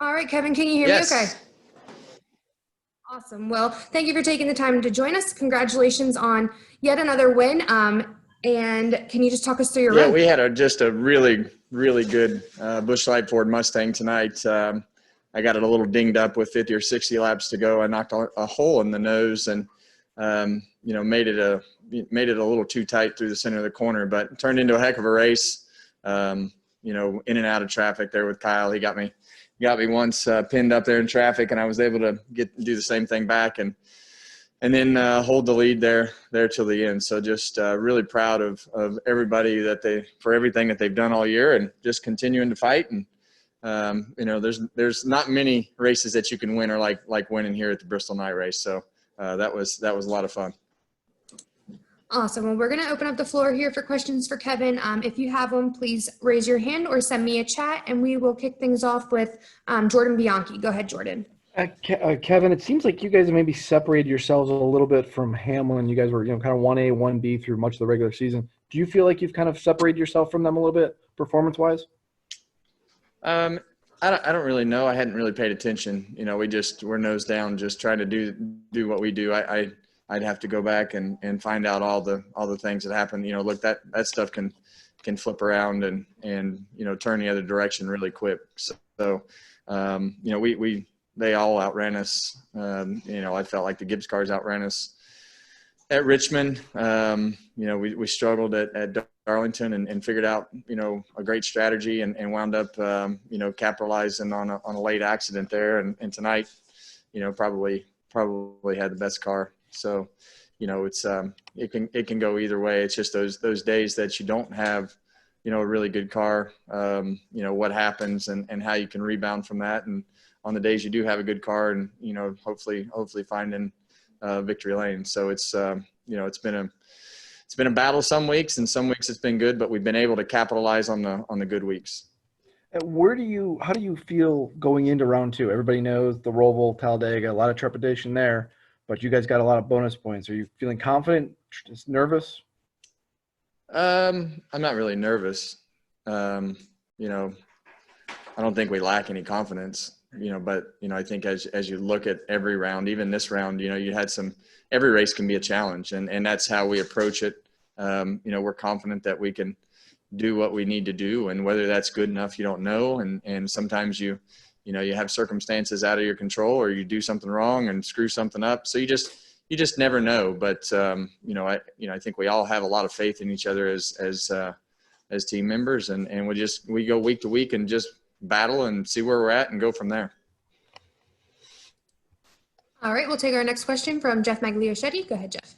All right, Kevin, can you hear me okay? Awesome. Well, thank you for taking the time to join us. Congratulations on yet another win. And can you just talk us through your run? We had just a really, really good Busch Light Ford Mustang tonight. I got it a little dinged up with 50 or 60 laps to go. I knocked a hole in the nose and, made it a little too tight through the center of the corner, but it turned into a heck of a race. In and out of traffic there with Kyle. He got me once pinned up there in traffic, and I was able to do the same thing back and then hold the lead there till the end. So just really proud of everybody for everything that they've done all year and just continuing to fight. And there's not many races that you can win or like winning here at the Bristol Night Race. So that was a lot of fun. Awesome. Well, we're going to open up the floor here for questions for Kevin. If you have them, please raise your hand or send me a chat, and we will kick things off with Jordan Bianchi. Go ahead, Jordan. Kevin, it seems like you guys have maybe separated yourselves a little bit from Hamlin. You guys were, kind of 1A, 1B through much of the regular season. Do you feel like you've kind of separated yourself from them a little bit performance-wise? I don't really know. I hadn't really paid attention. We're nose down, just trying to do what we do. I'd have to go back and find out all the things that happen. Look, that stuff can flip around and turn the other direction really quick. So they all outran us. I felt like the Gibbs cars outran us at Richmond. We struggled at Darlington and figured out, a great strategy and wound up, capitalizing on a late accident there. And tonight, probably had the best car. So, it's it can go either way. It's just those days that you don't have, a really good car, what happens and how you can rebound from that. And on the days you do have a good car and, hopefully finding victory lane. So it's been a battle some weeks, and some weeks it's been good, but we've been able to capitalize on the good weeks. And how do you feel going into round two? Everybody knows the Roval, Talladega, a lot of trepidation there, but you guys got a lot of bonus points. Are you feeling confident, just nervous? I'm not really nervous. I don't think we lack any confidence, but, I think as you look at every round, even this round, you had every race can be a challenge, and that's how we approach it. We're confident that we can do what we need to do, and whether that's good enough, you don't know. And sometimes you have circumstances out of your control, or you do something wrong and screw something up. So you just never know. But, I think we all have a lot of faith in each other as team members, and we go week to week and just battle and see where we're at and go from there. All right, we'll take our next question from Jeff Magliochetti. Go ahead, Jeff.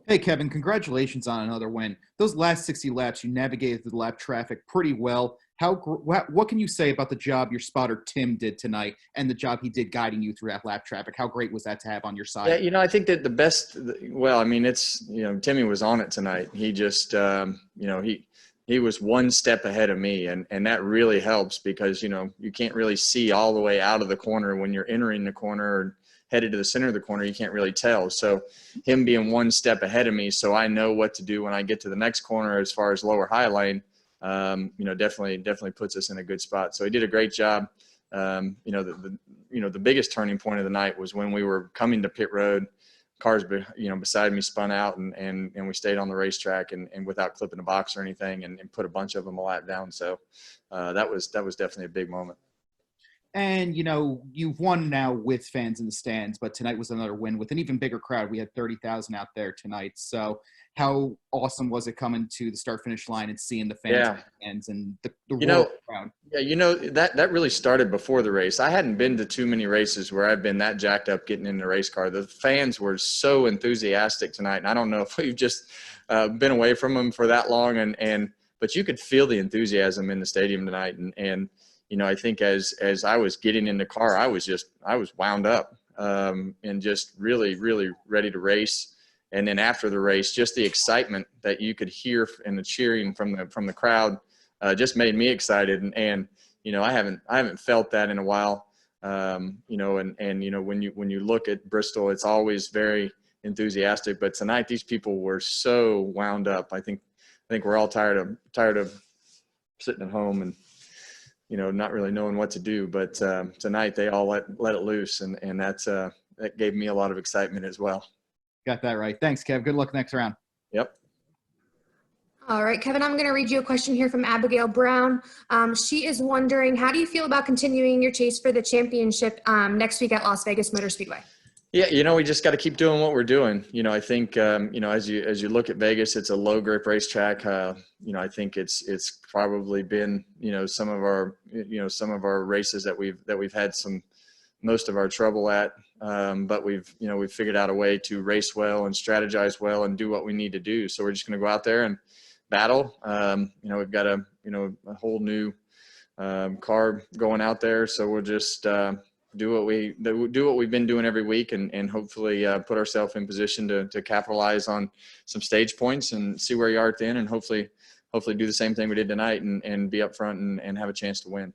Hey, Kevin, congratulations on another win. Those last 60 laps, you navigated the lap traffic pretty well. What can you say about the job your spotter Tim did tonight and the job he did guiding you through that lap traffic? How great was that to have on your side? Yeah, I think that the best – it's Timmy was on it tonight. He just he was one step ahead of me, and that really helps because, you can't really see all the way out of the corner when you're entering the corner or headed to the center of the corner. You can't really tell. So him being one step ahead of me, so I know what to do when I get to the next corner as far as lower high lane, definitely puts us in a good spot. So he did a great job. The biggest turning point of the night was when we were coming to pit road. Cars, beside me spun out and we stayed on the racetrack and without clipping a box or anything and put a bunch of them a lap down. So that was definitely a big moment. And, you've won now with fans in the stands, but tonight was another win with an even bigger crowd. We had 30,000 out there tonight. So how awesome was it coming to the start-finish line and seeing the fans and the crowd? Yeah, that really started before the race. I hadn't been to too many races where I've been that jacked up getting in the race car. The fans were so enthusiastic tonight, and I don't know if we've just been away from them for that long, but you could feel the enthusiasm in the stadium tonight, and I think as I was getting in the car, I was wound up and just really, really ready to race. And then after the race, just the excitement that you could hear and the cheering from the crowd just made me excited. And I haven't felt that in a while. When you look at Bristol, it's always very enthusiastic. But tonight, these people were so wound up. I think we're all tired of sitting at home and not really knowing what to do. But tonight they all let it loose, and that gave me a lot of excitement as well. Got that right. Thanks, Kev. Good luck next round. Yep. All right, Kevin, I'm going to read you a question here from Abigail Brown. She is wondering, how do you feel about continuing your chase for the championship next week at Las Vegas Motor Speedway? Yeah, we just got to keep doing what we're doing. I think as you look at Vegas, it's a low grip racetrack. I think it's probably been some of our races that we've had most of our trouble at, but we've figured out a way to race well and strategize well and do what we need to do. So we're just going to go out there and battle. We've got a whole new car going out there, so we'll just do what we've been doing every week, and hopefully put ourselves in position to capitalize on some stage points and see where you are at the end, and hopefully do the same thing we did tonight and be up front and have a chance to win.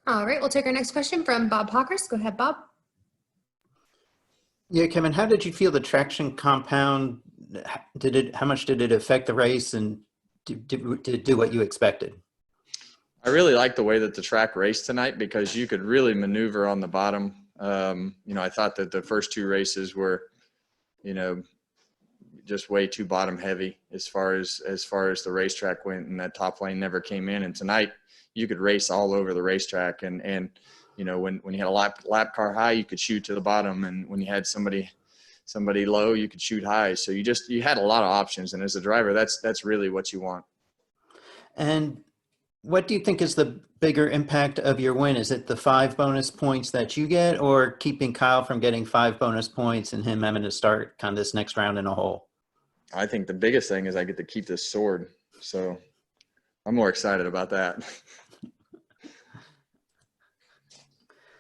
All right, we'll take our next question from Bob Hawkers. Go ahead, Bob. Yeah, Kevin, how did you feel the traction compound? How much did it affect the race, and did it do what you expected? I really like the way that the track raced tonight, because you could really maneuver on the bottom. I thought that the first two races were, just way too bottom heavy as far as the racetrack went, and that top lane never came in. And tonight you could race all over the racetrack, and when you had a lap car high, you could shoot to the bottom, and when you had somebody low, you could shoot high. So you had a lot of options, and as a driver, that's really what you want. And what do you think is the bigger impact of your win? Is it the 5 bonus points that you get, or keeping Kyle from getting 5 bonus points and him having to start kind of this next round in a hole? I think the biggest thing is I get to keep this sword. So I'm more excited about that.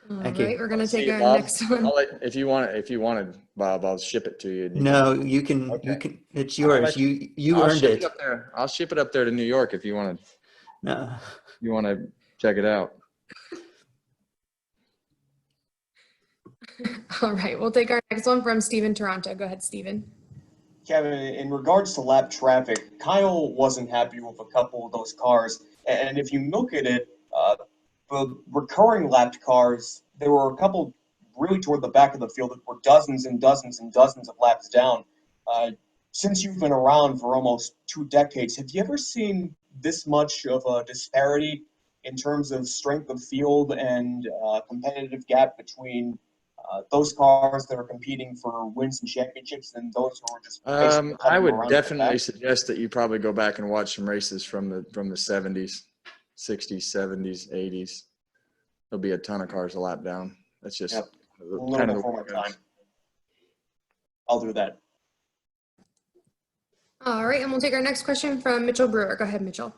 Thank All right, you. we're going to take our Bob. next one. If you wanted, Bob, I'll ship it to you. No, you can. Okay. You can. It's yours. You I'll earned ship it. up there. I'll ship it up there to New York if you want to. No. You want to check it out. All right, we'll take our next one from Steven Toronto. Go ahead, Steven. Kevin, in regards to lap traffic, Kyle wasn't happy with a couple of those cars. And if you look at it, the recurring lapped cars, there were a couple really toward the back of the field that were dozens and dozens and dozens of laps down. Since you've been around for almost 2 decades, have you ever seen this much of a disparity in terms of strength of field and competitive gap between those cars that are competing for wins and championships and those who are just I would definitely suggest that you probably go back and watch some races from the 70s, 60s, 70s, 80s. There'll be a ton of cars a lap down. That's just kind of the way it goes. I'll do that. All right, and we'll take our next question from Mitchell Brewer. Go ahead, Mitchell.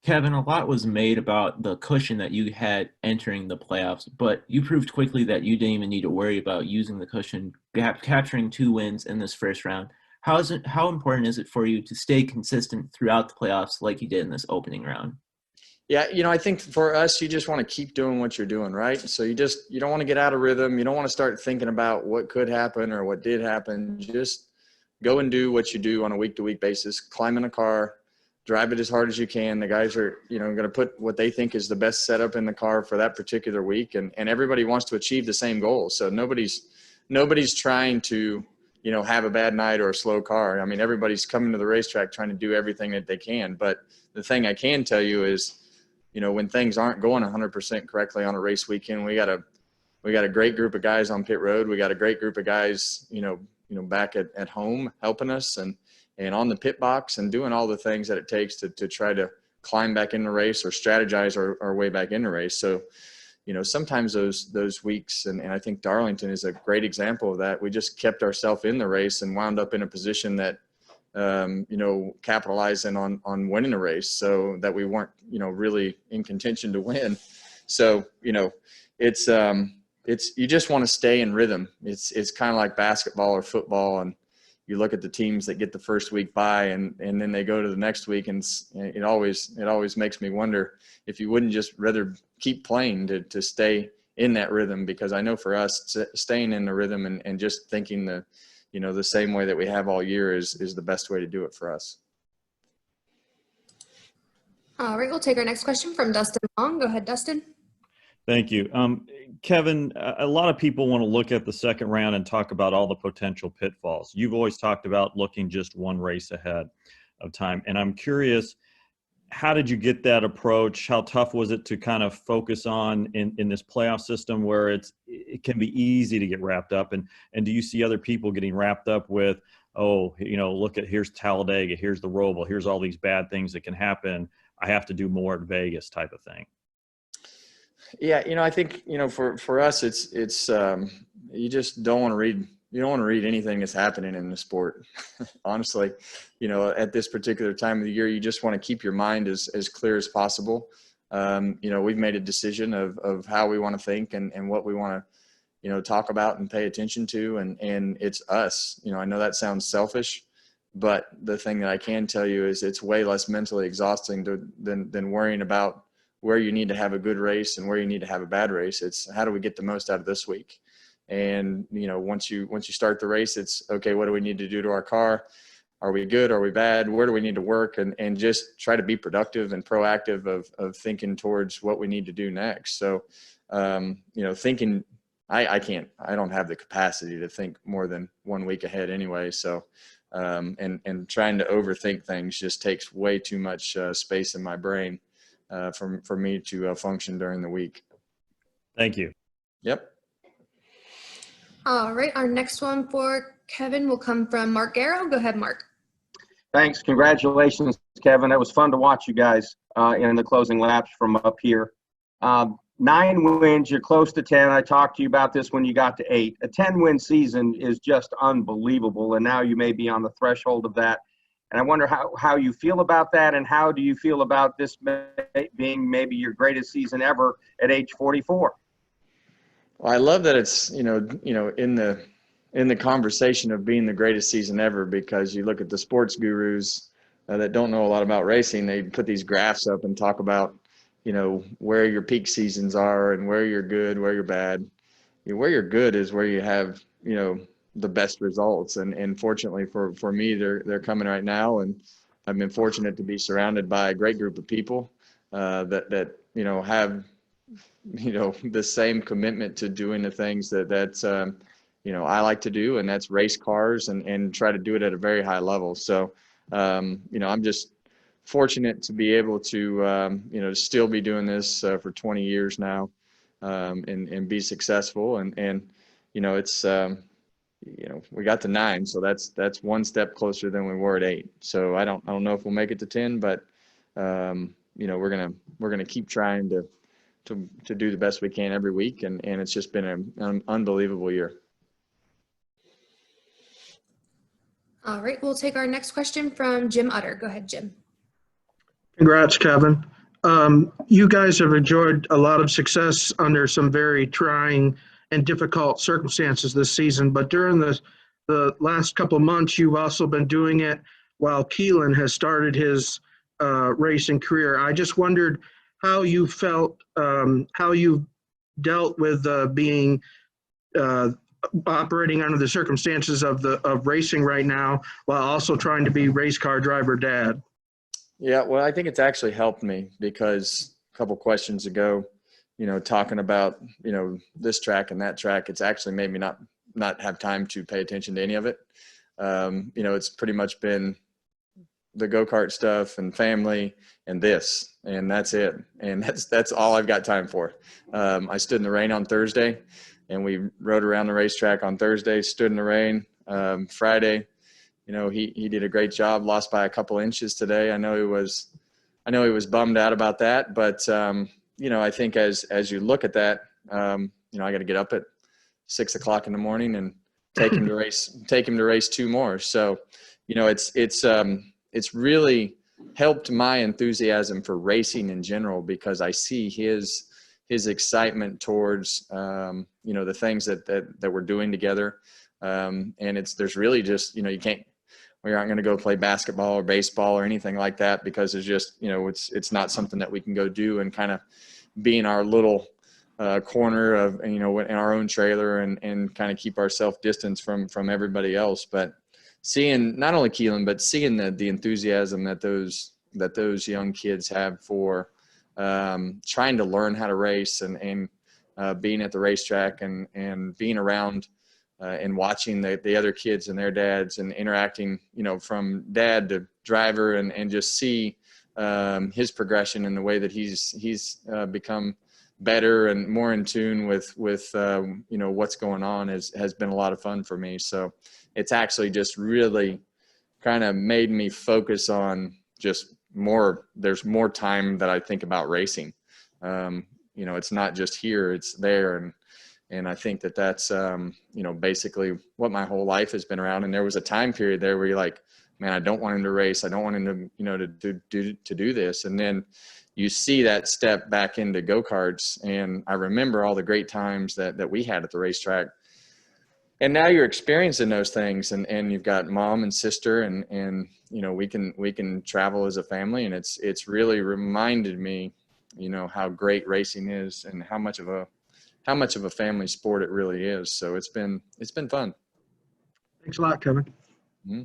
Kevin, a lot was made about the cushion that you had entering the playoffs, but you proved quickly that you didn't even need to worry about using the cushion, capturing 2 wins in this first round. How important is it for you to stay consistent throughout the playoffs like you did in this opening round? Yeah, I think for us, you just want to keep doing what you're doing, right? So you don't want to get out of rhythm. You don't want to start thinking about what could happen or what did happen. Just go and do what you do on a week-to-week basis. Climb in a car, drive it as hard as you can. The guys are, going to put what they think is the best setup in the car for that particular week. And everybody wants to achieve the same goal. So nobody's trying to, have a bad night or a slow car. I mean, everybody's coming to the racetrack trying to do everything that they can. But the thing I can tell you is, when things aren't going 100% correctly on a race weekend, we got a great group of guys on pit road. We got a great group of guys, back at home helping us and on the pit box and doing all the things that it takes to try to climb back in the race or strategize our way back in the race. So, sometimes those weeks, and I think Darlington is a great example of that. We just kept ourselves in the race and wound up in a position that, capitalizing on winning a race so that we weren't, really in contention to win. So, it's you just want to stay in rhythm. It's kind of like basketball or football, and you look at the teams that get the first week by and then they go to the next week, and it always makes me wonder if you wouldn't just rather keep playing to stay in that rhythm, because I know for us staying in the rhythm and just thinking the same way that we have all year is the best way to do it for us. All right, we'll take our next question from Dustin Long. Go ahead, Dustin. Thank you. Kevin, a lot of people want to look at the second round and talk about all the potential pitfalls. You've always talked about looking just one race ahead of time. And I'm curious, how did you get that approach? How tough was it to kind of focus on in this playoff system where it can be easy to get wrapped up? And do you see other people getting wrapped up with, oh, look at, here's Talladega, here's the Roval, here's all these bad things that can happen. I have to do more at Vegas type of thing. Yeah, I think for us, it's you just don't want to read. You don't want to read anything that's happening in the sport. Honestly, at this particular time of the year, you just want to keep your mind as clear as possible. We've made a decision of how we want to think and what we want to, talk about and pay attention to, and it's us. I know that sounds selfish, but the thing that I can tell you is it's way less mentally exhausting than worrying about where you need to have a good race and where you need to have a bad race. It's how do we get the most out of this week? And, once you start the race, it's okay, what do we need to do to our car? Are we good? Are we bad? Where do we need to work? And just try to be productive and proactive of thinking towards what we need to do next. So, thinking, I don't have the capacity to think more than 1 week ahead anyway. So, and trying to overthink things just takes way too much space in my brain for me to function during the week. Thank you. Yep. All right, our next one for Kevin will come from Mark Garrow. Go ahead, Mark. Thanks. Congratulations, Kevin. It was fun to watch you guys in the closing laps from up here. 9 wins, you're close to 10. I talked to you about this when you got to 8. A 10-win season is just unbelievable, and now you may be on the threshold of that. And I wonder how you feel about that, and how do you feel about this being maybe your greatest season ever at age 44? Well, I love that it's in the conversation of being the greatest season ever, because you look at the sports gurus that don't know a lot about racing. They put these graphs up and talk about where your peak seasons are and where you're good, where you're bad. Where you're good is where you have the best results, and fortunately for me, they're coming right now, and I've been fortunate to be surrounded by a great group of people that have the same commitment to doing the things that I like to do, and that's race cars and try to do it at a very high level. So I'm just fortunate to be able to still be doing this for 20 years now, and be successful, and it's we got to 9, so that's one step closer than we were at 8. So I don't know if we'll make it to 10, but we're gonna keep trying to do the best we can every week, and it's just been an unbelievable year. All right, we'll take our next question from Jim Utter. Go ahead, Jim. Congrats, Kevin. You guys have enjoyed a lot of success under some very trying and difficult circumstances this season, but during the last couple of months, you've also been doing it while Keelan has started his racing career. I just wondered how you felt, how you dealt with being operating under the circumstances of racing right now, while also trying to be race car driver dad. Yeah, well, I think it's actually helped me, because a couple questions ago, talking about, this track and that track, it's actually made me not have time to pay attention to any of it. It's pretty much been the go-kart stuff and family and this, and that's it. And that's all I've got time for. I stood in the rain on Thursday, and we rode around the racetrack on Thursday, stood in the rain. Friday, he did a great job, lost by a couple inches today. I know he was bummed out about that, but I think as you look at that, I got to get up at 6 o'clock in the morning and take him to race 2 more. So, it's really helped my enthusiasm for racing in general, because I see his excitement towards, the things that we're doing together. And there's really just, we aren't going to go play basketball or baseball or anything like that, because there's just, it's not something that we can go do and kind of be in our little corner of, in our own trailer and kind of keep ourselves distance from everybody else. But seeing not only Keelan, but seeing the enthusiasm that those that those young kids have for trying to learn how to race and being at the racetrack and being around and watching the other kids and their dads and interacting, from dad to driver and just see his progression and the way that he's become better and more in tune with what's going on has been a lot of fun for me. So it's actually just really kind of made me focus on just there's more time that I think about racing. It's not just here, it's there. And I think that's, basically what my whole life has been around. And there was a time period there where you're like, man, I don't want him to race. I don't want him to do this. And then you see that step back into go-karts. And I remember all the great times that we had at the racetrack. And now you're experiencing those things and you've got mom and sister and we can travel as a family. And it's really reminded me, how great racing is and how much of a family sport it really is. So it's been fun. Thanks a lot, Kevin. Mm-hmm.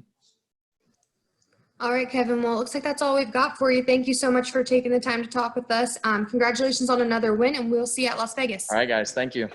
All right, Kevin. Well, it looks like that's all we've got for you. Thank you so much for taking the time to talk with us. Congratulations on another win, and we'll see you at Las Vegas. All right, guys. Thank you.